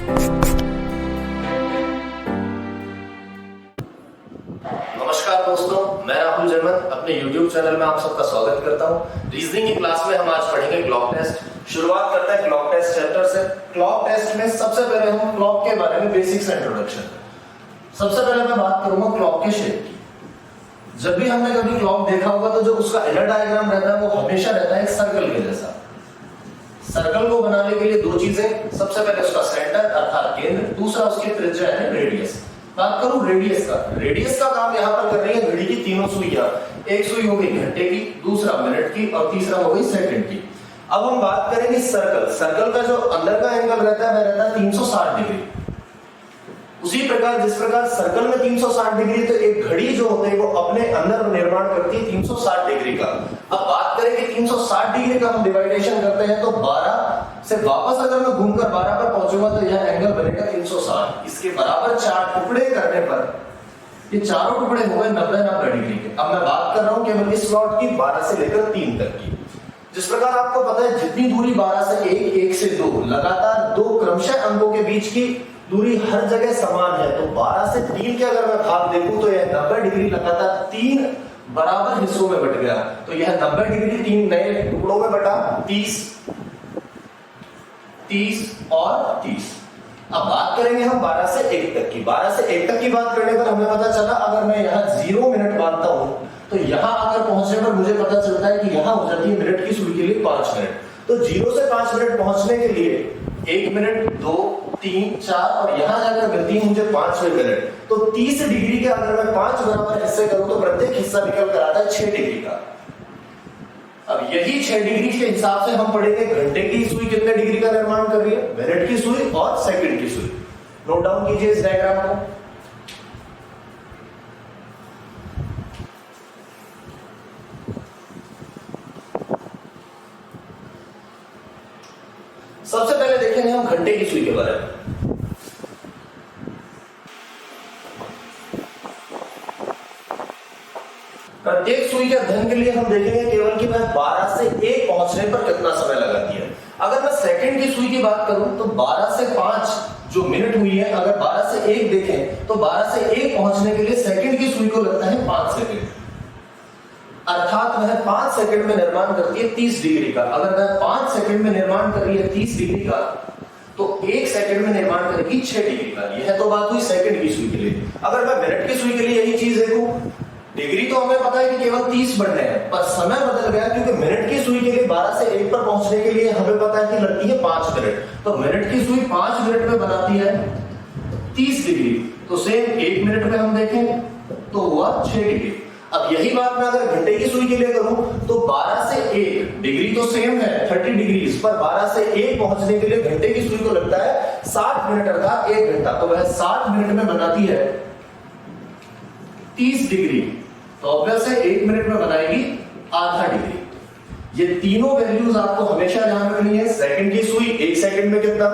नमस्कार दोस्तों, मैं राहुल जर्मन अपने YouTube चैनल में आप सबका स्वागत करता हूं। रीजनिंग की क्लास में हम आज पढ़ेंगे क्लॉक टेस्ट। शुरुआत करते हैं क्लॉक टेस्ट चैप्टर से। क्लॉक टेस्ट में सबसे पहले हम क्लॉक के बारे में बेसिक्स इंट्रोडक्शन। सबसे पहले मैं बात करूंगा क्लॉक के शेप की। जब भी हमने कभी क्लॉक देखा होगा तो जो उसका इनर डायग्राम रहता है वो हमेशा रहता है एक सर्कल के जैसा। सर्कल को बनाने के लिए दो चीजें, सबसे पहले उसका सेंटर अर्थात केंद्र, दूसरा उसकी त्रिज्या है रेडियस। बात करूं रेडियस का, रेडियस का काम यहां पर कर रही है घड़ी की तीनों सुइयां। एक सुई हो गई घंटे की, दूसरा मिनट की और तीसरा हो गई सेकंड की। अब हम बात करेंगे सर्कल। सर्कल का जो अंदर का एंगल रहता है वह रहता है 360 डिग्री। उसी प्रकार जिस प्रकार सर्कल में 360 डिग्री, तो एक घड़ी जो होती है वो अपने अंदर निर्माण करती है 360 डिग्री का। अब बात करें कि 360 डिग्री का हम डिवाइडेशन करते हैं तो 12 से वापस अगर मैं घूमकर 12 पर पहुंचूंगा तो यह एंगल बनेगा 360। इसके बराबर 4 टुकड़े करने पर ये चारों टुकड़े हो गए 90 डिग्री के। अब मैं बात कर रहा हूं केवल इस स्लॉट की 12 से लेकर 3 तक की। जिस प्रकार आपको पता है जितनी दूरी 12 से 1, 1 से 2 लगातार दो क्रमशः अंकों के बीच की दूरी हर जगह समान है, तो 12 से 3 के अगर मैं भाग देखूं तो यह 90 डिग्री लगातार 3 बराबर हिस्सों में बट गया। तो यह 90 डिग्री 3 नए टुकड़ों में बटा 30, 30 और 30। अब बात करेंगे हम 12 से 1 तक की। 12 से 1 तक की बात करने पर हमें पता चला अगर मैं यहाँ 0 मिनट मानता हूं तो यहां अगर पहुंचने पर मुझे पता चलता है कि यहां हो जाती है मिनट की सुई के लिए 5 मिनट। तो 0 से 5 मिनट पहुंचने के लिए 1 मिनट, 2, 3, 4 और यहां जाकर मिलती है मुझे 5वें मिनट। तो 30 डिग्री के अगर मैं 5 बराबर हिस्से करूं तो प्रत्येक हिस्सा निकल कर आता है 6 डिग्री का। अब यही 6 डिग्री के हिसाब से हम पढ़ेंगे घंटे की सुई कितने डिग्री का निर्माण कर रही है, मिनट की सुई और सेकंड की सुई। नोट डाउन कीजिए इस डायग्राम को। सबसे पहले देखेंगे हम घंटे की सुई के बारे में। प्रत्येक सुई के अध्ययन के लिए हम देखेंगे केवल कि वह 12 से 1 पहुंचने पर कितना समय लगाती है। अगर मैं सेकंड की सुई की बात करूं तो 12 से 5 जो मिनट हुई है, अगर 12 से 1 देखें तो 12 से 1 पहुंचने के लिए सेकंड की सुई को लगता है 5 सेकंड, अर्थात वह 5 सेकंड में निर्माण करती है 30 डिग्री का। अगर वह 5 सेकंड में निर्माण कर रही है 30 डिग्री का तो 1 सेकंड में निर्माण करेगी 6 डिग्री का। यह तो बात हुई सेकंड की सुई के लिए। अगर मैं मिनट की सुई के लिए यही चीज देखूं, डिग्री तो हमें पता है कि केवल 30 बनने हैं, पर समय बदल गया क्योंकि मिनट की सुई के लिए 12 से 1 पर पहुंचने के लिए हमें पता है कि लगती है 5 मिनट। तो मिनट की सुई 5 मिनट में बनाती है 30 डिग्री। तो सेम 1 मिनट में हम देखें तो हुआ 6 डिग्री। अब यही बात मैं अगर घंटे की सुई के लिए करूं तो 12 से 1 डिग्री तो सेम है 30 डिग्री, पर 12 से 1 पहुंचने के लिए घंटे की सुई को लगता है 60 मिनट अर्थात 1 घंटा। तो वह 60 मिनट में बनाती है 30 डिग्री। तो ऑब्वियस है 1 मिनट में बनाएगी आधा डिग्री। ये तीनों वैल्यूज आपको हमेशा ध्यान रखनी है। सेकंड की सुई 1 सेकंड में कितना,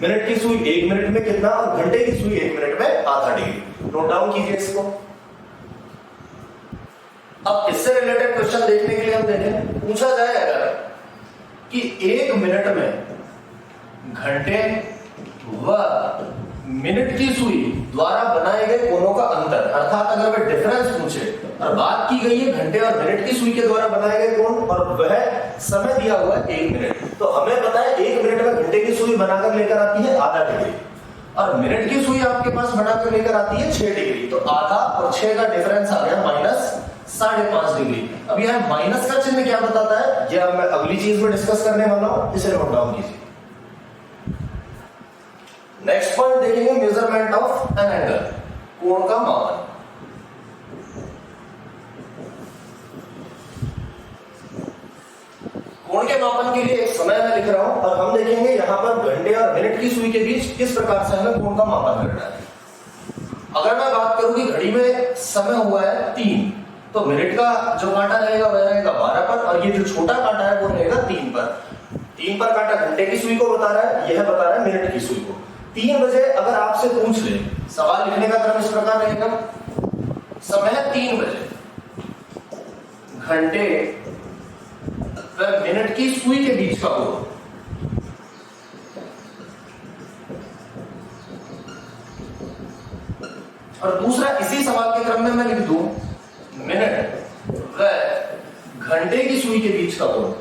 मिनट की सुई 1 मिनट में कितना और घंटे की सुई 1 मिनट में आधा डिग्री। नोट डाउन कीजिए इसको। अब इससे रिलेटेड क्वेश्चन देखने के लिए हम देखें, पूछा जाए अगर कि 1 मिनट में घंटे व मिनट की सुई द्वारा बनाए गए कोणों का अंतर, अर्थात अगर वह डिफरेंस पूछे और बात की गई है घंटे और मिनट की सुई के द्वारा बनाए गए कोण और वह समय दिया हुआ है 1 मिनट, तो हमें पता है 1 मिनट में घंटे की सुई बनाकर लेकर आती है आधा डिग्री और मिनट की सुई आपके पास बनाकर लेकर आती है 6 डिग्री। तो आधा और 6 का डिफरेंस आ गया -5.5 डिग्री। अब यह माइनस का चिन्ह क्या बताता है, यह मैं अगली चीज में डिस्कस करने वाला हूं, इसे नोट डाउन कीजिए। नेक्स्ट पॉइंट देखेंगे मेजरमेंट ऑफ एन एंगल, कोण का मापन। कोण के मापन के लिए एक समय मैं लिख रहा हूं और हम देखेंगे यहां पर घंटे और मिनट की सुई के बीच किस प्रकार से हमें कोण का मापन करना है। अगर मैं बात करूं कि घड़ी में समय हुआ है 3, तो मिनट का जो कांटा रहेगा वह रहेगा 12 पर और ये जो छोटा कांटा है वो रहेगा 3 पर। 3 पर कांटा घंटे की सुई को बता रहा है, यह बता रहा है मिनट की सुई को। 3 बजे अगर आपसे पूछ ले, सवाल लिखने का क्रम इस प्रकार रहेगा, समय 3 बजे, घंटे व मिनट की सुई के बीच का कोण और दूसरा इसी सवाल के क्रम में मैं लिख दूं मिनट व घंटे की सुई के बीच का कोण।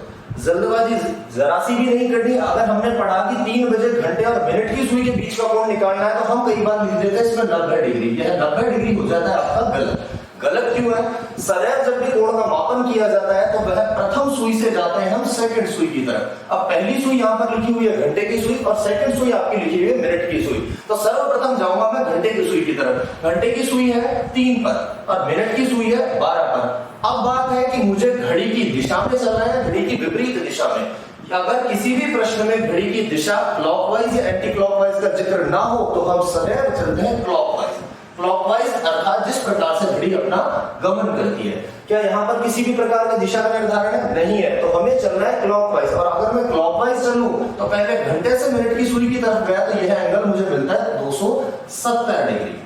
जल्दबाजी जरा सी भी नहीं करनी। अगर हमने पढ़ा कि 3 बजे घंटे और मिनट की सुई के बीच का कोण निकालना है तो हम कई बार लिख देते हैं इसमें 90 डिग्री। यह 90 डिग्री हो जाता है आपका गलत। गलत क्यों है? सदैव जब भी कोण का मापन किया जाता है तो वह प्रथम सुई से जाते हैं हम सेकंड सुई की तरफ। अब पहली सुई यहाँ पर लिखी हुई है घंटे की सुई और सेकंड सुई आपकी लिखी हुई है मिनट की सुई। तो सर्वप्रथम जाऊंगा मैं घंटे की सुई की तरफ। घंटे की सुई है 3 पर और मिनट की सुई है 12 पर। अब बात है कि मुझे घड़ी की दिशा में चलना है, घड़ी की विपरीत दिशा में। अगर किसी भी प्रश्न में घड़ी की दिशा क्लॉकवाइज या एंटी क्लॉकवाइज का जिक्र ना हो तो हम सदैव चलते हैं क्लॉकवाइज। क्लॉकवाइज अर्थात जिस प्रकार से घड़ी अपना गमन करती है। क्या यहाँ पर किसी भी प्रकार की दिशा का निर्धारण है? नहीं है। तो हमें चलना है क्लॉकवाइज। और अगर मैं क्लॉकवाइज चलूं तो पहले घंटे से मिनट की सुई की तरफ गया तो यह एंगल मुझे मिलता है 270 डिग्री।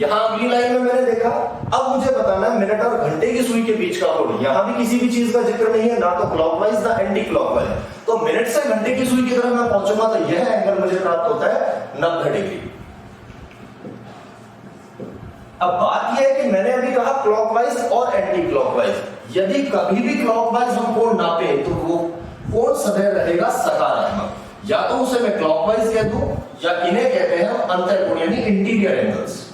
यहां अगली लाइन में मैंने देखा। अब मुझे बताना है मिनट और घंटे की सुई के बीच का कोण। यहां भी किसी भी चीज का जिक्र नहीं है, ना तो क्लॉकवाइज ना एंटी क्लॉकवाइज। तो मिनट से घंटे की सुई की तरफ मैं पहुंचूंगा तो यह एंगल मुझे प्राप्त होता है 90 डिग्री। अब बात यह है कि मैंने अभी कहा क्लॉकवाइज और एंटी क्लॉकवाइज। यदि कभी भी क्लॉकवाइज हम कोण नापे तो वो कोण सदैव रहेगा सकारात्मक। या तो उसे मैं क्लॉकवाइज कह दूं या इन्हें कहते हैं हम अंतःकोण यानी इंटीरियर एंगल्स।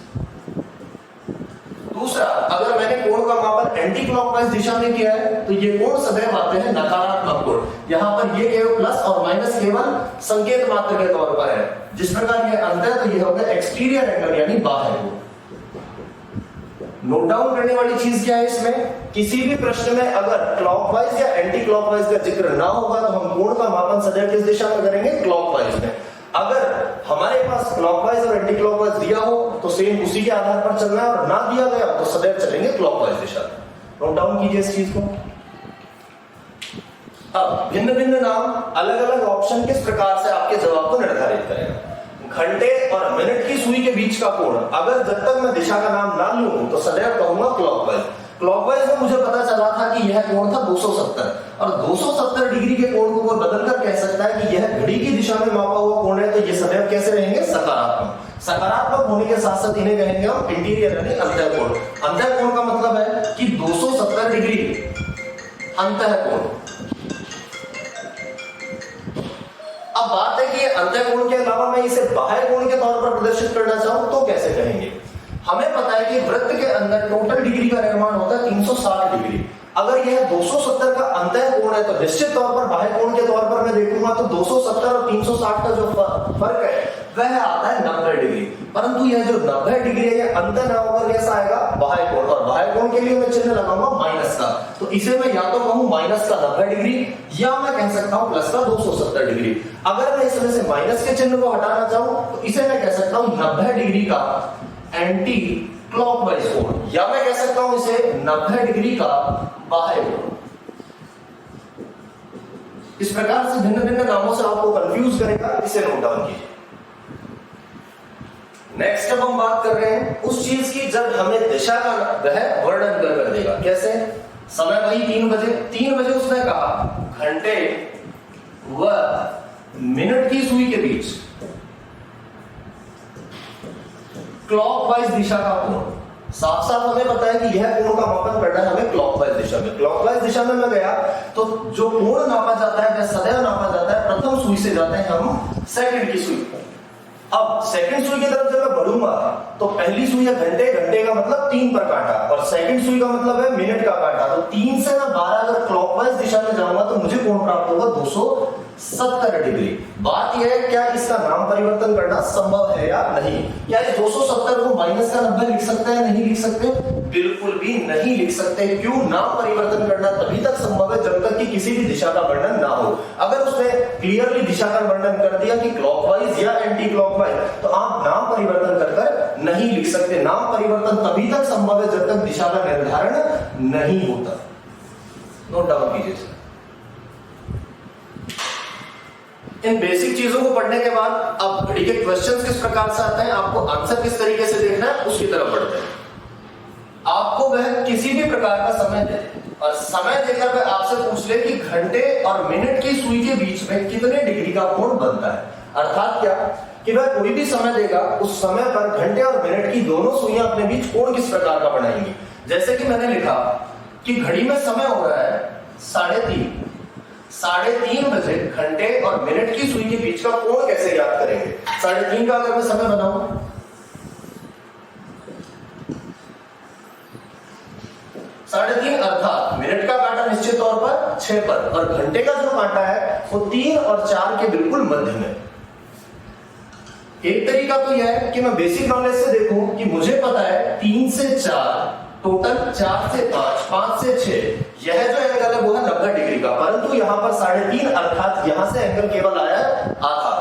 दूसरा, अगर मैंने कोण का मापन एंटी क्लॉकवाइज दिशा में किया है तो ये कोण सदैव आते हैं नकारात्मक कोण। यहां पर ये केवल प्लस और माइनस केवल संकेत मात्र के तौर पर है। जिस प्रकार ये अंतर तो ये होगा एक्सटीरियर एंगल यानी बाहर कोण। नोट डाउन करने वाली चीज क्या है इसमें? किसी भी प्रश्न में अगर क्लॉकवाइज या एंटी क्लॉकवाइज का जिक्र ना होगा तो हम कोण का मापन सदैव किस दिशा में करेंगे? क्लॉकवाइज में। अगर हमारे पास क्लॉकवाइज और एंटी क्लॉकवाइज दिया हो तो सेम उसी के आधार पर चलना है, और ना दिया गया तो सदैव चलेंगे क्लॉकवाइज दिशा में। नोट डाउन कीजिए इस चीज को। अब भिन्न भिन्न नाम अलग अलग ऑप्शन किस प्रकार से आपके जवाब को निर्धारित करेगा। घंटे और मिनट की सुई के बीच का कोण, अगर जब तक मैं दिशा का नाम ना लूं तो सदैव कहूंगा क्लॉकवाइज। क्लॉकवाइज में मुझे पता चला था कि यह कोण था 270 और 270 डिग्री के कोण को बदलकर कह सकता है कि यह घड़ी की दिशा में मापा हुआ कोण है। तो ये सदैव कैसे रहेंगे? सकारात्मक। सकारात्मक होने के साथ साथ इन्हें कहेंगे हम इंटीरियर यानी अंतःकोण। अंतःकोण का मतलब है कि 270 डिग्री अंतःकोण। अब बात है कि अंतःकोण के अलावा मैं इसे बाह्य कोण के तौर पर प्रदर्शित करना चाहूं तो कैसे कहेंगे? हमें पता है कि वृत्त के अंदर टोटल डिग्री का निर्माण होता है 360 डिग्री। अगर यह 270 का अंतःकोण है तो निश्चित तौर पर बाह्य कोण के तौर पर मैं देखूंगा तो 270 और 360 का जो फर्क है वह आता है 90 डिग्री। परंतु यह जो 90 डिग्री है यह अंत ना होकर कैसा आएगा? बाह्य कोण। और बाह्य कोण के लिए मैं चिन्ह लगाऊंगा माइनस का। तो इसे मैं या तो कहूं माइनस का 90 डिग्री या मैं कह सकता हूं प्लस का 270 डिग्री। अगर मैं इसमें से माइनस के चिन्ह को हटाना चाहूं तो इसे मैं कह सकता हूं 90 डिग्री का एंटी क्लॉकवाइज कोण, या मैं कह सकता हूं इसे 90 डिग्री का बाह्य कोण। इस प्रकार से भिन्न भिन्न नामों से आपको कंफ्यूज करेगा, इसे नोट डाउन कीजिए। नेक्स्ट अब हम बात कर रहे हैं उस चीज की जब हमें दिशा का वह वर्णन कर देगा। कैसे? समय वही 3 बजे। 3 बजे उसने कहा घंटे व मिनट की सुई के बीच क्लॉकवाइज दिशा का कोण। साफ साफ हमें पता है कि यह कोण का मापन करना है हमें क्लॉकवाइज दिशा में। क्लॉकवाइज दिशा में मैं गया तो जो कोण नापा जाता है वह सदैव नापा जाता है प्रथम सुई से जाते हैं हम सेकंड की सुई। अब सेकंड सुई की तरफ जब मैं बढ़ूंगा तो पहली सुई है घंटे, घंटे का मतलब 3 पर काटा, और सेकंड सुई का मतलब है मिनट का काटा। तो 3 से मैं 12 अगर क्लॉकवाइज दिशा में जाऊंगा तो मुझे कोण प्राप्त होगा 270 डिग्री। बात यह है क्या इसका नाम परिवर्तन करना संभव है या नहीं? क्या इस 270 को माइनस का 90 लिख सकते हैं? नहीं लिख सकते, बिल्कुल भी नहीं लिख सकते। क्यों? नाम परिवर्तन करना तभी तक संभव है जब तक कि किसी भी दिशा का वर्णन ना हो। अगर उसने क्लियरली दिशा का वर्णन कर दिया कि क्लॉकवाइज या एंटी क्लॉकवाइज, तो आप नाम परिवर्तन कर नहीं लिख सकते। नाम परिवर्तन तभी तक संभव है जब तक दिशा का निर्धारण नहीं होता। नोट डाउन कीजिए। इन बेसिक चीजों को पढ़ने के बाद अब घड़ी के क्वेश्चंस किस प्रकार से आते हैं, आपको आंसर किस तरीके से देखना है उसकी तरफ बढ़ते हैं। आपको वह किसी भी प्रकार का समय दे और समय देकर वह आपसे पूछ ले कि घंटे और मिनट की सुई के बीच में कितने डिग्री का कोण बनता है। अर्थात क्या? कि वह कोई भी समय देगा, उस समय पर घंटे और मिनट की दोनों सुइयां अपने बीच कोण किस प्रकार का बनाएंगी। जैसे कि मैंने लिखा कि घड़ी में समय हो रहा है 3:30 बजे, घंटे और मिनट की सुई के बीच का कोण कैसे ज्ञात करेंगे। 3:30 का अगर मैं समय बनाऊं, 3:30 अर्थात मिनट का कांटा निश्चित तौर पर 6 पर, और घंटे का जो कांटा है वो 3 और 4 के बिल्कुल मध्य में। एक तरीका तो यह है कि मैं बेसिक नॉलेज से देखूं कि मुझे पता है 3 से 4 टोटल, 4 से 5, 5 से 6, यह जो एंगल है वो है 90 डिग्री का, परंतु यहां पर 3.5 अर्थात यहां से एंगल केवल आया है आधा।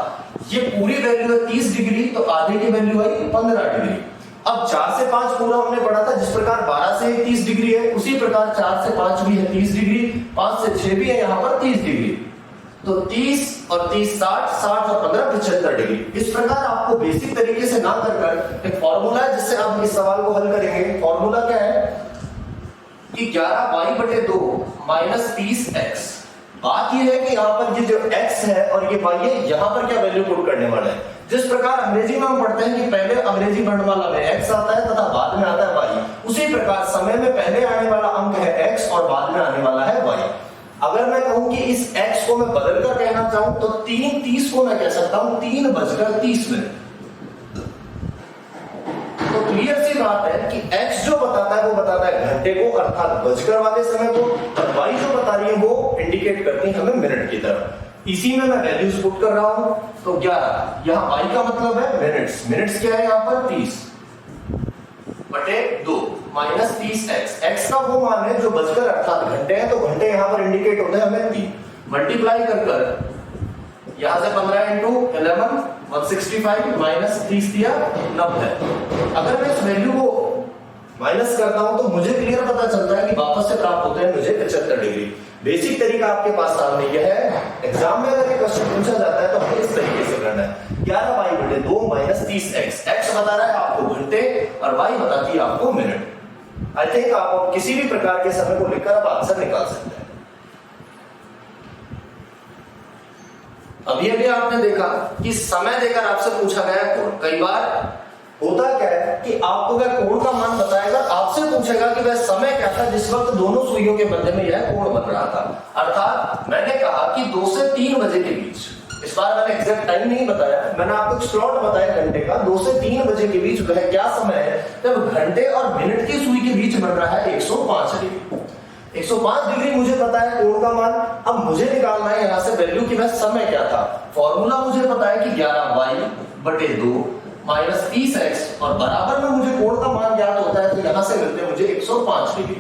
ये पूरी वैल्यू है 30 डिग्री, तो आधे की वैल्यू आई 15 डिग्री। अब 4 से 5 पूरा हमने पढ़ा था, जिस प्रकार 12 से 30 डिग्री है, उसी प्रकार 4 से 5 भी है 30 डिग्री, 5 से 6 भी है यहाँ पर 30 डिग्री। तो 30 और 30 60, 60 और 15 75 डिग्री। इस प्रकार आपको बेसिक तरीके से ना कर एक फॉर्मूला है जिससे आप इस सवाल को हल करेंगे। फॉर्मूला क्या है कि 11y/2 माइनस 30x। बात यह है कि यहाँ पर ये जो x है और ये y है, यहाँ पर क्या वैल्यू पुट करने वाला है। जिस प्रकार अंग्रेजी में हम पढ़ते हैं कि पहले अंग्रेजी वर्णमाला में x आता है तथा बाद में आता है y, उसी प्रकार समय में पहले आने वाला अंक है x और बाद में आने वाला है y। अगर मैं कहूं कि इस x को मैं बदलकर कहना चाहूं तो 3:30 को मैं कह सकता हूं 3:30 मिनट। तो क्लियर सी बात है कि x जो बताता है वो बताता है घंटे को अर्थात बजकर वाले समय को, और y जो बता रही है वो इंडिकेट करती है हमें मिनट की तरफ। इसी में मैं वैल्यूज पुट कर रहा हूं। तो 11, यहाँ y का मतलब है मिनट्स, मिनट्स क्या है यहाँ पर 30/2 माइनस 30x। x का वो मान है जो बजकर अर्थात घंटे हैं, तो घंटे यहाँ पर इंडिकेट होते हैं हमें 3। मल्टीप्लाई कर यहां से 15 × 11 165 माइनस 30 दिया 90। अगर मैं इस वैल्यू को माइनस करता हूं तो मुझे क्लियर पता चलता है कि वापस से प्राप्त होते हैं मुझे 75 डिग्री। बेसिक तरीका आपके पास सामने यह है। एग्जाम में अगर क्वेश्चन पूछा जाता है तो हमें इस तरीके से करना है। 11y/2 minus 30x। x बता रहा है आपको घंटे और y बताती है आपको मिनट। आई थिंक आप किसी भी प्रकार के समय को लेकर आप आंसर निकाल सकते हैं। अभी अभी आपने देखा कि समय देकर आपसे पूछा गया कोण। कई बार होता क्या है कि आपको वह कोण का मान बताएगा, आपसे पूछेगा कि वह समय क्या था जिस वक्त दोनों सुइयों के मध्य में यह कोण बन रहा था। अर्थात मैंने कहा कि 2 से 3 बजे के बीच, इस बार मैंने एग्जैक्ट टाइम नहीं बताया, मैंने आपको एक स्लॉट बताया घंटे का। 2 से 3 बजे के बीच वह क्या समय है जब घंटे और मिनट की सुई के बीच बन रहा है 105 डिग्री। 105 डिग्री मुझे पता है कोण का मान। अब मुझे निकालना है यहाँ से वैल्यू कि वह समय क्या था। फॉर्मूला मुझे पता है कि 11y/2 माइनस 30x, और बराबर में मुझे कोण का मान ज्ञात होता है, तो यहां से मिलते मुझे 105 डिग्री।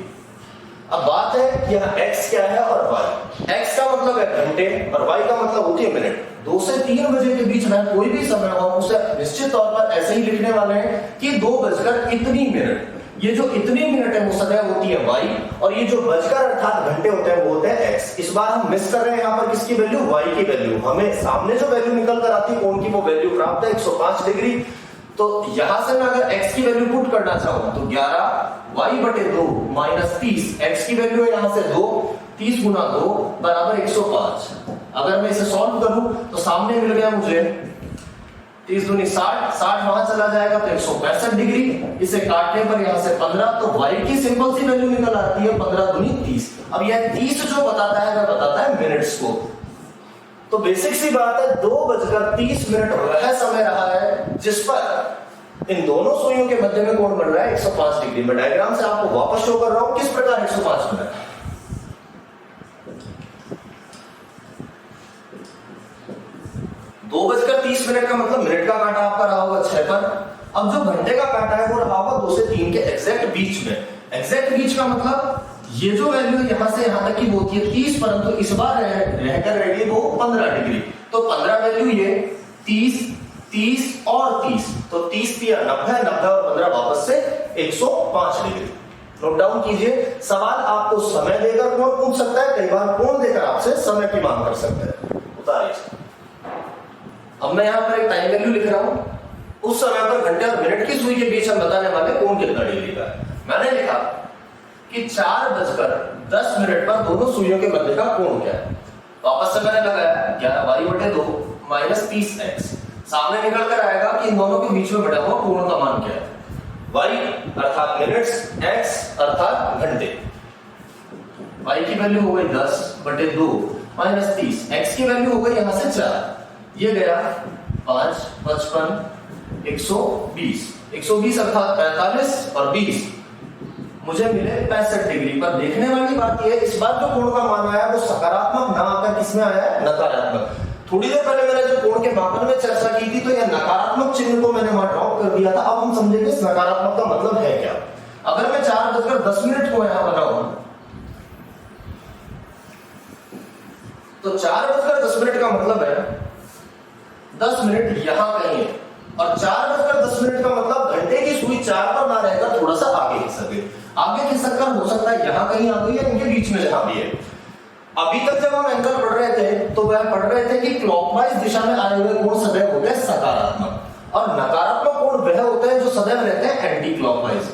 अब बात है कि यहाँ x क्या है और y। x का मतलब है घंटे और y का मतलब होती है मिनट। 2 से 3 बजे के बीच में कोई भी समय हो उसे निश्चित तौर पर ऐसे ही लिखने वाले हैं कि 2 बजकर इतनी मिनट। ये जो इतनी मिनट है वो सदैव होती है y, और ये जो बजकर अर्थात घंटे होते हैं वो होते हैं x। इस बार हम मिस कर रहे हैं यहाँ पर किसकी वैल्यू, y की वैल्यू। हमें सामने जो वैल्यू निकल कर आती है कोण की वो वैल्यू प्राप्त है 105 डिग्री। तो यहां से मैं अगर x की वैल्यू पुट करना चाहूं तो 11y/2 माइनस 30, x की वैल्यू है यहां से 2, 30 × 2 बराबर 105। अगर मैं इसे सॉल्व करूं तो सामने मिल गया मुझे 30 दूनी 60, 60 वहां चला जाएगा तो 165 डिग्री। इसे काटने पर यहां से 15, तो y की सिंपल सी वैल्यू निकल आती है 15 दूनी 30। अब यह 30 जो बताता है वह बताता है मिनट्स को। तो बेसिक सी बात है 2:30 वह समय रहा है जिस पर इन दोनों सुइयों के मध्य में कोण बन रहा है 105 डिग्री। मैं डायग्राम से आपको वापस शो कर रहा हूं किस प्रकार 105 बना है। 2:30 का मतलब मिनट का कांटा आपका रहा होगा 6 पर। अब जो घंटे का कांटा है वो रहा होगा 2 से 3 के एग्जैक्ट बीच में। एग्जैक्ट बीच का मतलब ये जो वैल्यू यहां से यहां तक की होती है 30, परंतु इस बार रहकर रहेगी वो 15 डिग्री। तो 15 वैल्यू ये 30, 30 और 30, तो 30 दिया 90, 90 और 15 वापस से 105 डिग्री। नोट डाउन कीजिए। सवाल आपको समय देकर कोण पूछ सकता है, कई बार कोण देकर आपसे समय की मांग कर सकता है। उतारिए। अब मैं यहां पर एक टाइम वैल्यू लिख रहा हूं। उस समय पर घंटे और मिनट की सुई के बीच हम बताने वाले कोण कितना डिग्री का है। मैंने लिखा कि 4:10 पर दोनों सुइयों के मध्य का कोण क्या है। वापस से मैंने लगाया 11y/2 माइनस 30x। सामने निकल कर आएगा कि इन दोनों के बीच में बटा हुआ कोण का मान क्या है, y अर्थात मिनट्स, x अर्थात घंटे। y की वैल्यू हो गई 10/2 माइनस 30, x की वैल्यू हो गई यहां से 4, ये गया 5, 55, 120, 120 अर्थात 45 और 20 मुझे मिले 65 डिग्री। पर देखने वाली बात यह है, इस बार जो कोण का मान आया वो सकारात्मक ना आकर किसमें आया है, नकारात्मक। थोड़ी देर पहले मैंने जो कोण के मापन में चर्चा की थी तो यह नकारात्मक चिन्ह को मैंने वहां ड्रॉप कर दिया था। अब हम समझेंगे इस नकारात्मक का मतलब है क्या। अगर मैं 4:10 को यहां बनाऊं तो 4:10 का मतलब है 10 मिनट यहां कहीं है, और 4:10 का मतलब घंटे की सुई 4 पर ना रहकर थोड़ा सा आगे खिसक गई। आगे खिसक कर हो सकता है यहां कहीं आ गई या इनके बीच में जहां भी है। अभी तक जब हम एंगल पढ़ रहे थे तो वह पढ़ रहे थे कि क्लॉकवाइज दिशा में आए हुए कोण सदैव होते हैं सकारात्मक, और नकारात्मक कोण वह होते हैं जो सदैव रहते हैं एंटी क्लॉकवाइज।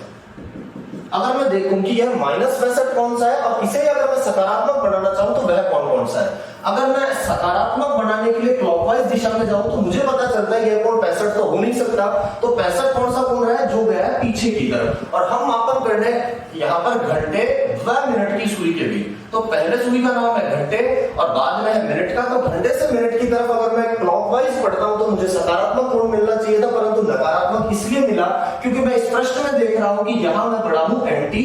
अगर मैं देखूं कि यह -65 कौन सा है और इसे अगर मैं सकारात्मक बनाना चाहूं तो वह कौन सा है। अगर मैं सकारात्मक बनाने के लिए क्लॉकवाइज दिशा में जाऊं तो मुझे पता चलता है यह कोण 65 तो हो नहीं सकता, तो 65 कौन सा कोण है, जो गया है पीछे की तरफ। और हम मापन कर रहे हैं यहां पर घंटे व मिनट की सुई के बीच, तो पहले सुई का नाम है घंटे और बाद में है मिनट का। तो घंटे से मिनट की तरफ अगर मैं क्लॉकवाइज पढ़ता हूं तो मुझे सकारात्मक कोण मिलना चाहिए था, परंतु नकारात्मक इसलिए मिला क्योंकि मैं इस प्रश्न में देख रहा हूं कि यहां मैं पढ़ा हूं एंटी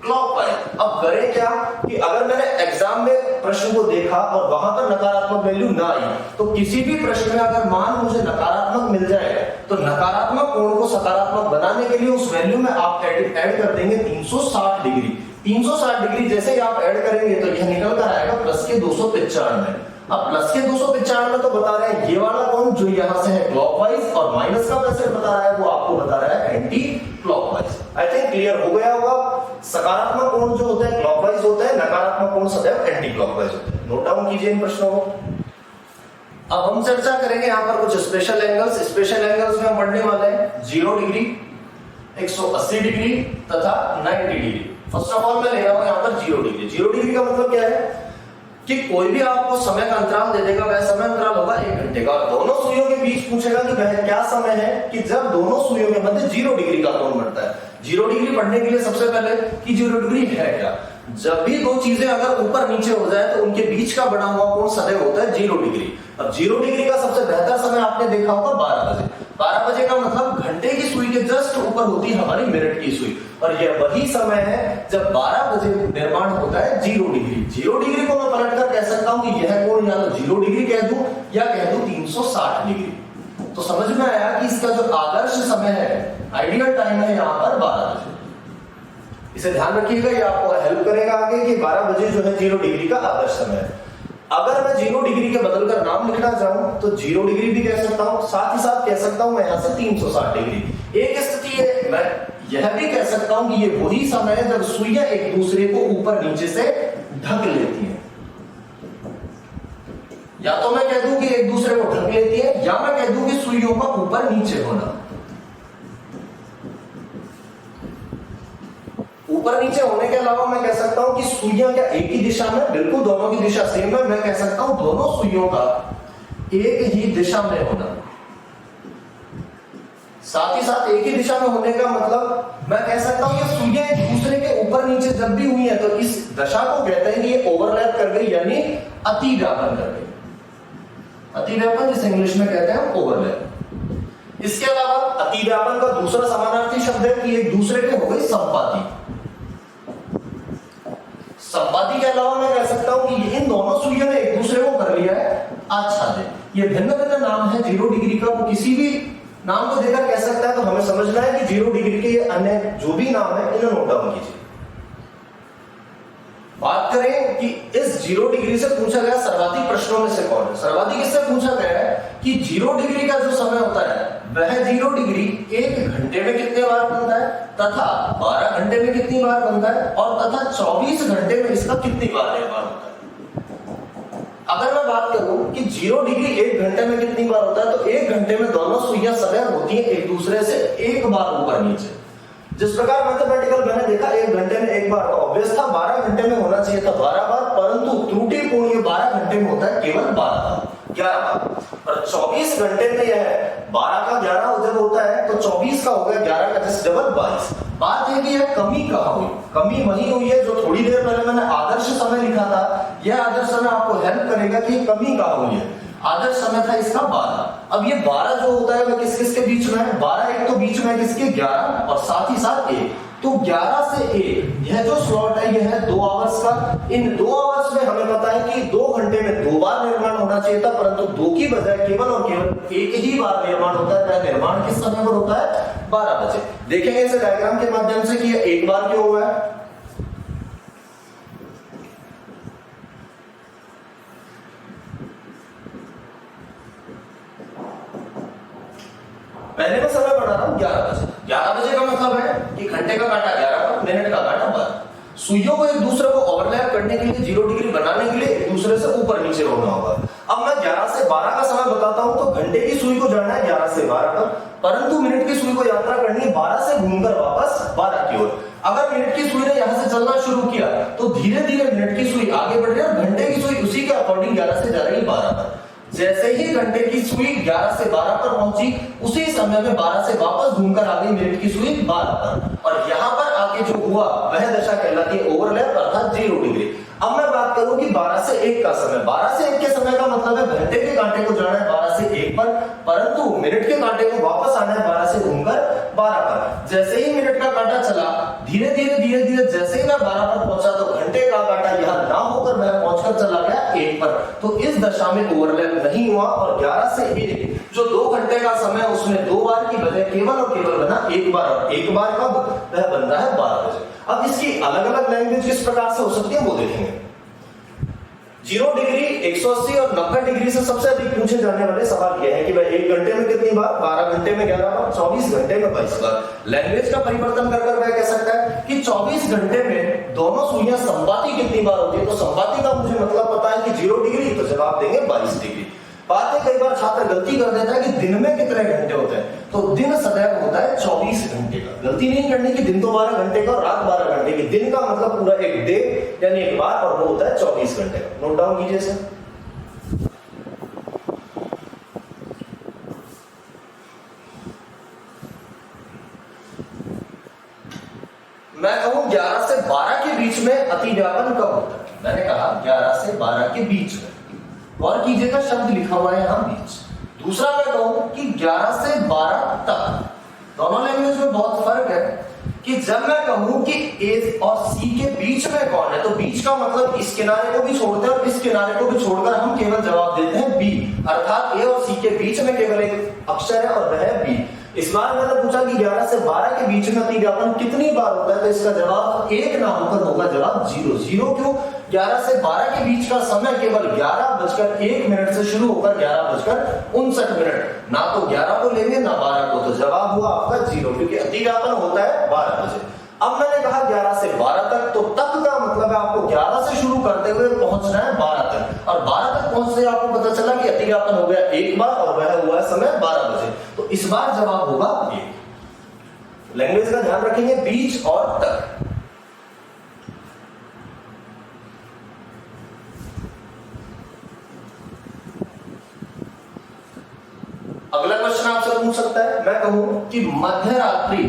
क्लॉकवाइज। अब करें क्या कि अगर मैंने एग्जाम में प्रश्न को देखा और वहां पर नकारात्मक वैल्यू ना आई, तो किसी भी प्रश्न में अगर मान मुझे नकारात्मक मिल जाए तो नकारात्मक कोण को सकारात्मक बनाने के लिए उस वैल्यू में आप ऐड कर देंगे 360 डिग्री। 360 डिग्री जैसे ही आप ऐड करेंगे तो यह निकल कर आएगा प्लस के 295। अब प्लस के 295 तो बता रहे हैं ये वाला कोण जो यहां से है क्लॉकवाइज, और माइनस का वैसे बता रहा है वो आपको बता रहा है anti clockwise. I think clear हो गया होगा। सकारात्मक कोण जो होता है क्लॉकवाइज होता है, नकारात्मक कोण सदैव एंटी क्लॉकवाइज होता है। नोट डाउन कीजिए इन प्रश्नों को। अब हम चर्चा करेंगे यहाँ पर कुछ स्पेशल एंगल्स। स्पेशल एंगल्स में हम पढ़ने वाले हैं 0 डिग्री, 180 डिग्री तथा 90 डिग्री। फर्स्ट ऑफ ऑल मैं ले रहा हूं यहाँ पर 0 डिग्री। 0 डिग्री का मतलब क्या है कि कोई भी आपको समय का अंतराल दे देगा, वह समय अंतराल होगा 1 घंटे का। दोनों सुइयों के बीच पूछेगा कि वह क्या समय है कि जब दोनों सुइयों के मध्य 0 डिग्री का कोण बनता है। 0 डिग्री पढ़ने के लिए सबसे पहले कि 0 डिग्री है क्या। जब भी दो चीजें अगर ऊपर नीचे हो जाए तो उनके बीच का बना हुआ कोण सदैव होता है 0 डिग्री। अब 0 डिग्री का सबसे बेहतर समय आपने देखा होगा 12 बजे। 12 बजे का मतलब घंटे की सुई के जस्ट ऊपर होती है हमारी मिनट की सुई, और यह वही समय है जब 12 बजे निर्माण होता है 0 डिग्री। 0 डिग्री को मैं पलटकर कह सकता हूं कि यह कोण या तो 0 डिग्री कह दूं या कह दूं 360 डिग्री। तो समझ में आया कि इसका जो आदर्श समय है, आइडियल टाइम है यहाँ पर 12 बजे। इसे ध्यान रखिएगा, ये आपको हेल्प करेगा आगे कि 12 बजे जो है 0 डिग्री का आदर्श समय है। अगर मैं 0 डिग्री के बदलकर नाम लिखना चाहूं तो 0 डिग्री भी कह सकता हूं, साथ ही साथ कह सकता हूं मैं यहां से 360 डिग्री। एक स्थिति है मैं यह भी कह सकता हूं कि ये वही समय है जब सुइयां एक दूसरे को ऊपर नीचे से ढक लेती हैं। या तो मैं कह दूं कि एक दूसरे को ढक लेती है, या मैं कह दूं कि सुइयों का ऊपर नीचे होना। ऊपर नीचे होने के अलावा मैं कह सकता हूं कि सुइयां क्या एक ही दिशा में, बिल्कुल दोनों की दिशा सेम है। मैं कह सकता हूं दोनों सुइयों का एक ही दिशा में होना। साथ ही साथ एक ही दिशा में होने का मतलब मैं कह सकता हूं कि सुइयां एक दूसरे के ऊपर नीचे जब भी हुई है तो इस दशा को कहते हैं कि ये ओवरलैप कर गई, यानी अतिव्यापन कर गई। अतिव्यापन जिसे इंग्लिश में कहते हैं ओवरलैप। इसके अलावा अतिव्यापन का दूसरा समानार्थी शब्द है कि एक दूसरे के हो गई संपाती। संपाती के अलावा मैं कह सकता हूं कि इन दोनों सुइयों ने एक दूसरे को कर लिया है आच्छादित। ये भिन्न भिन्न नाम है 0 डिग्री का, वो किसी भी नाम को देकर कह सकता है। तो हमें समझना है कि 0 डिग्री के ये अन्य जो भी नाम है इन्हें नोट डाउन कीजिए। बात करें कि इस 0 डिग्री से पूछा गया सर्वाधिक प्रश्नों में से कौन है। सर्वाधिक इससे पूछा गया है कि 0 डिग्री का जो समय होता है वह 0 डिग्री 1 घंटे में कितने बार बनता है, तथा 12 घंटे में कितनी बार बनता है, और तथा 24 घंटे में इसका कितनी बार निर्माण होता है। अगर मैं बात करूं कि 0 डिग्री 1 घंटे में कितनी बार होता है, तो 1 घंटे में दोनों सुइयां सदैव होती हैं एक दूसरे से एक बार ऊपर नीचे। जिस प्रकार मैथमेटिकल मैंने देखा 1 घंटे में एक बार, ऑब्वियस था 12 घंटे में होना चाहिए था 12 बार, परंतु त्रुटिपूर्ण ये 12 घंटे में होता है केवल 12 बार, 11 बार। और 24 घंटे में यह 12 का 11 जब होता है तो 24 का हो गया 11 का 10 डबल 22। बात है कि यह कमी कहाँ हुई? कमी वही हुई है जो थोड़ी देर पहले मैंने आदर्श समय लिखा था। यह आदर्श समय आपको हेल्प करेगा कि कमी कहाँ हुई है। आदर्श समय था इसका 12। अब ये 12 जो होता है वह किस किस के बीच में है? 12 एक तो बीच में किसके 11 और साथ ही साथ 1, तो 11 से 1 यह जो स्लॉट है यह है 2 आवर्स का। इन 2 आवर्स में हमें पता है कि 2 घंटे में 2 बार निर्माण होना चाहिए था, परंतु 2 की बजाय केवल और केवल 1 ही बार निर्माण होता है। वह निर्माण किस समय पर होता है? 12 बजे। देखेंगे इसे डायग्राम के माध्यम से कि यह 1 बार क्यों हुआ है। पहले मैं समय बना रहा हूं 11 बजे। 11 बजे का मतलब है कि घंटे का कांटा 11 पर, मिनट का कांटा 12। सुइयों को एक दूसरे को ओवरलैप करने के लिए 0 डिग्री बनाने के लिए एक दूसरे से ऊपर नीचे होना होगा। अब मैं 11 से 12 का समय बताता हूं, तो घंटे की सुई को जाना है 11 से 12 तक, परंतु मिनट की सुई को यात्रा करनी है 12 से घूमकर वापस 12 की ओर। अगर मिनट की सुई ने यहां से चलना शुरू किया तो धीरे धीरे मिनट की सुई आगे बढ़ रही है और घंटे की सुई उसी के अकॉर्डिंग 11 से जा रही है 12 पर। जैसे ही घंटे की सुई 11 से 12 पर पहुंची, उसी समय में 12 से वापस घूमकर आ गई मिनट की सुई 12 पर, और यहां पर आके जो हुआ वह दशा कहलाती है ओवरलैप अर्थात 0 डिग्री। अब मैं बात करूं कि 12 से 1 का समय। 12 से 1 के समय का मतलब है घंटे के कांटे को जाना है 12 से 1 पर, परंतु मिनट के कांटे को वापस आना है 12 से घूमकर 12 पर। जैसे ही मिनट का कांटा चला, धीरे धीरे जैसे ही मैं 12 पर पहुंचा तो घंटे का कांटा यहां ना होकर मैं पहुंचकर चला गया 1 पर, तो इस दशा में ओवरलैप नहीं हुआ और 11 से 1 जो 2 घंटे का समय उसमें 2 बार की बजाय केवल और केवल बना 1 बार, और 1 बार कब? वह बन रहा है 12 बजे। अब इसकी अलग अलग लैंग्वेज किस प्रकार से हो सकती है वो देखेंगे। 0 डिग्री, 180 और 90 डिग्री से सबसे अधिक पूछे जाने वाले सवाल यह है कि भाई 1 घंटे में कितनी बार? 12 घंटे में 11 बार, 24 घंटे में 22 बार। लैंग्वेज का परिवर्तन कर वह कह सकता है कि 24 घंटे में दोनों सुइयां संपाती कितनी बार होती है। तो संपाती का मुझे मतलब पता है कि 0 डिग्री, तो जवाब देंगे 22 डिग्री। बात है कई बार छात्र गलती कर देता है कि दिन में कितने घंटे होते हैं, तो दिन सदैव होता है 24 घंटे का। गलती नहीं करनी कि दिन तो 12 घंटे का और रात 12 घंटे की। दिन का मतलब पूरा एक डे यानी एक बार, और वो होता है 24 घंटे का। नोट डाउन कीजिए सर। मैं कहूं 11 से 12 के बीच में अतिव्यापन कब होता है? मैंने कहा 11 से 12 के बीच में, और कीजिएगा शब्द लिखा हुआ है यहां बीच। दूसरा मैं कहूं कि 11 से 12 तक, दोनों लैंग्वेज में बहुत फर्क है कि जब मैं कहूं कि ए और सी के बीच में कौन है, तो बीच का मतलब इस किनारे को भी छोड़ते हैं और इस किनारे को भी छोड़कर हम केवल जवाब देते हैं बी, अर्थात ए और सी के बीच में केवल एक अक्षर है और वह है बी। इस बार मैंने पूछा कि 11 से 12 के बीच में अतिव्यापन कितनी बार होता है, तो इसका जवाब 1 ना होकर होगा जवाब 0। 0 क्यों? 11 से 12 के बीच का समय केवल 11:01 से शुरू होकर 11:59, ना तो 11 को लेंगे ना 12 को, तो जवाब हुआ आपका 0, क्योंकि अतिव्यापन होता है 12 बजे। अब मैंने कहा 11 से 12 तक, तो तक का मतलब है आपको 11 से शुरू करते हुए पहुंचना है 12 तक, और 12 तक पहुंचते आपको पता चला कि अतिव्यापन हो गया 1 बार और वह हुआ समय 12 बजे, तो इस बार जवाब होगा 1। लैंग्वेज का ध्यान रखेंगे, बीच और तक। अगला क्वेश्चन आपसे पूछ सकता है, मैं कहूं कि मध्य रात्रि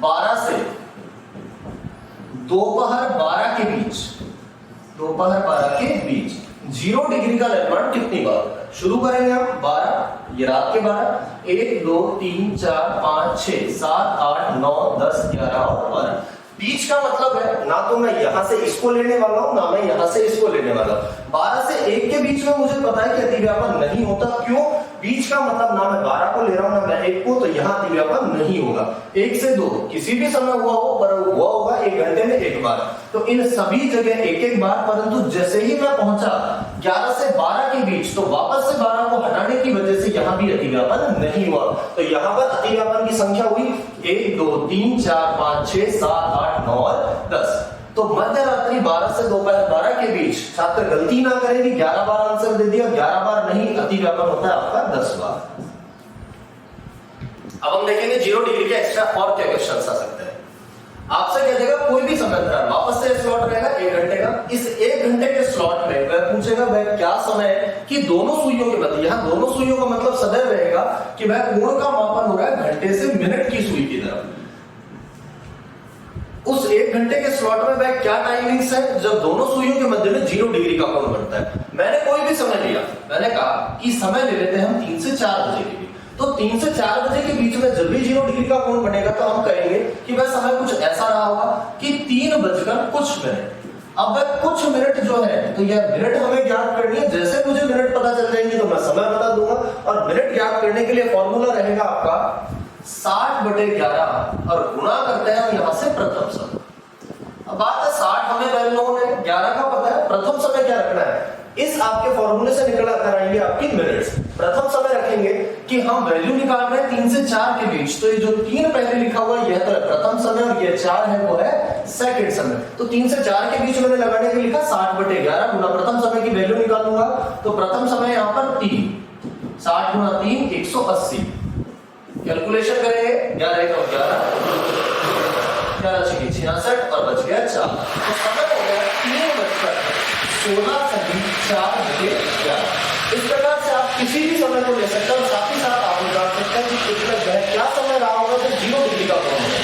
12 से दोपहर 12 के बीच, दोपहर 12 के बीच 0 डिग्री का निर्माण कितनी बार होता है? शुरू करेंगे हम 12, ये रात के 12, 1 2 3 4 5 6 7 8 9 10 11 और 12। बीच का मतलब है ना तो मैं यहां से इसको लेने वाला हूं, ना मैं यहां से इसको लेने वाला हूं। 12 से 1 के बीच में मुझे पता है कि अतिव्यापन नहीं होता। क्यों? बीच का मतलब ना मैं 12 को ले रहा हूं ना मैं 1 को, तो यहां अतिव्यापन नहीं होगा। 1 से 2 किसी भी समय हुआ हो, पर हुआ होगा 1 घंटे में 1 बार, तो इन सभी जगह 1-1 बार। परंतु जैसे ही मैं पहुंचा 11 से 12 के बीच, तो वापस से 12 को हटाने की वजह से यहां भी अतिव्यापन नहीं हुआ, तो यहां पर अतिव्यापन की संख्या हुई 1 2 3 4 5 6 7 8 9 और 10। तो मध्य रात्रि 12 से दोपहर 12 के बीच छात्र गलती ना करें कि 11 बार आंसर दे दिया, 11 बार नहीं, अतिव्यापन होता है आपका 10 बार। अब हम देखेंगे 0 डिग्री के एक्स्ट्रा और क्या क्वेश्चन आ सकते हैं। आपसे कह देगा कोई भी समय अंतराल, वापस से स्लॉट रहेगा 1 घंटे का। इस 1 घंटे के स्लॉट में वह पूछेगा वह क्या समय है कि दोनों सुइयों के मध्य, यहाँ दोनों सुइयों का मतलब सदैव रहेगा कि वह कोण का मापन हो रहा है घंटे से मिनट की सुई की तरफ। उस 1 घंटे के स्लॉट में वह क्या टाइमिंग्स है जब दोनों सुइयों के मध्य में 0 डिग्री का कोण बनता है। मैंने कोई भी समय लिया, मैंने कहा कि समय ले लेते हैं हम 3 से 4 बजे के लिए। तो 3 से 4 बजे के बीच में जब भी 0 डिग्री का कोण बनेगा तो हम कहेंगे कि वह समय कुछ ऐसा रहा होगा कि 3 बजकर कुछ मिनट। अब वह कुछ मिनट जो है, तो यह मिनट हमें ज्ञात करनी है। जैसे मुझे मिनट पता चल जाएंगे तो मैं समय बता दूंगा, और मिनट ज्ञात करने के लिए फॉर्मूला रहेगा आपका 60/11 और गुणा करते हैं हम यहां से प्रथम समय। अब बात है 60 हमें वेल नोन है, 11 का पता है, प्रथम समय क्या रखना है, इस आपके फॉर्मूले से निकल कर आएंगे आपकी मिनट्स। प्रथम समय रखेंगे कि हम वैल्यू निकाल रहे हैं 3 से 4 के बीच, तो ये जो 3 पहले लिखा हुआ है यह तो है प्रथम समय और ये 4 है वो है सेकंड समय। तो 3 से 4 के बीच मैंने लगाने के लिए लिखा 60/11 गुना प्रथम समय की वैल्यू निकालूंगा, तो प्रथम समय यहां पर 3, 60 गुना 3 180। कैलकुलेशन करेंगे 11 का 11 66 और बच गया 4। तो समय हो गया 3:16:04। इस प्रकार से आप किसी भी समय को ले सकते हैं और साथ ही साथ आप निकाल सकते हैं कि कितना क्या समय रहा होगा जब 0 डिग्री का कोण होगा।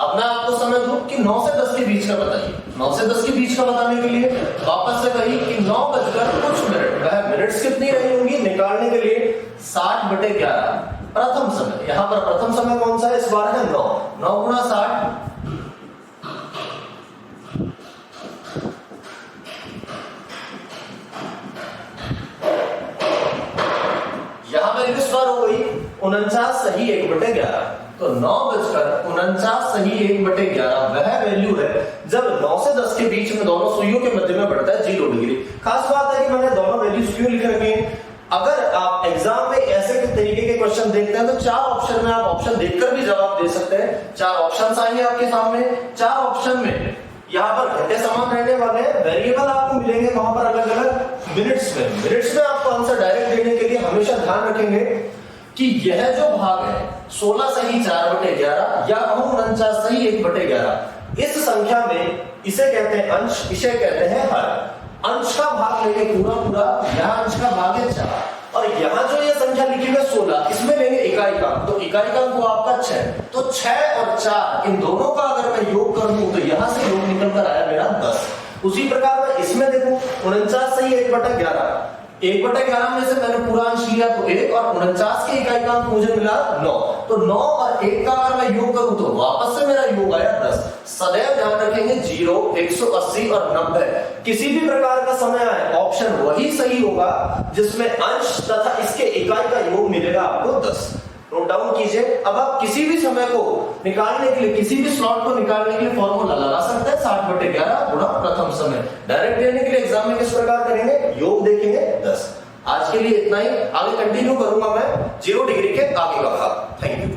अब मैं आपको समय दूं कि 9 से 10 के बीच का बताइए। 9 से 10 के बीच का बताने के लिए वापस से वही कि 9 बजकर कुछ मिनट, वह मिनट्स कितनी रही होंगी निकालने के लिए 60/11 प्रथम समय। यहां पर प्रथम समय कौन सा है इस बार है 9। 9 गुना 60 इस बार हो गई 49 सही 1/11। तो 9 बजकर 49 सही 1/11 वह वैल्यू है जब 9 से 10 के बीच में दोनों सुइयों के मध्य में बढ़ता है 0 डिग्री। खास बात है कि मैंने दोनों वैल्यूज क्यों लिख रखी हैं। अगर आप एग्जाम में ऐसे तरीके के क्वेश्चन देखते हैं तो 4 ऑप्शन में आप ऑप्शन देखकर भी जवाब दे सकते हैं। 4 ऑप्शंस आएंगे आपके सामने, 4 ऑप्शन में यहाँ पर घंटे समान रहने वाले हैं, वेरिएबल आपको मिलेंगे वहां पर अलग अलग मिनट्स में आपको आंसर डायरेक्ट देने के लिए हमेशा ध्यान रखेंगे कि यह जो भाग है 16 सही 4/11 या 49 सही 1/11, इस संख्या में इसे कहते हैं अंश, इसे कहते हैं हर। अंश का भाग लेंगे पूरा, यहाँ अंश का भाग है 4 और यहाँ जो ये संख्या लिखी हुई है 16, इसमें लेंगे इकाई का, तो इकाई का वो आपका 6। तो 6 और 4 इन दोनों का अगर मैं योग कर दूं तो यहाँ से योग निकल कर आया मेरा 10। उसी प्रकार मैं इसमें देखूं 49 सही 1/11, 1/11 में से मैंने पूरा अंश लिया तो 1 और 49 के इकाई का अंक मुझे मिला 9। तो 9 और 1 का अगर मैं योग करूं तो वापस से मेरा योग आया 10। सदैव ध्यान रखेंगे 0, 180 और 90 किसी भी प्रकार का समय आए ऑप्शन वही सही होगा जिसमें अंश तथा इसके इकाई का योग मिलेगा आपको 10। नोट डाउन कीजिए। अब आप किसी भी समय को निकालने के लिए, किसी भी स्लॉट को निकालने के लिए फॉर्मूला लगा सकते हैं 60/11 गुणा प्रथम समय। डायरेक्ट देने के लिए एग्जाम में किस प्रकार करेंगे, योग देखेंगे 10। आज के लिए इतना ही, आगे कंटिन्यू करूंगा मैं 0 डिग्री के आगे का भाग। Thank you.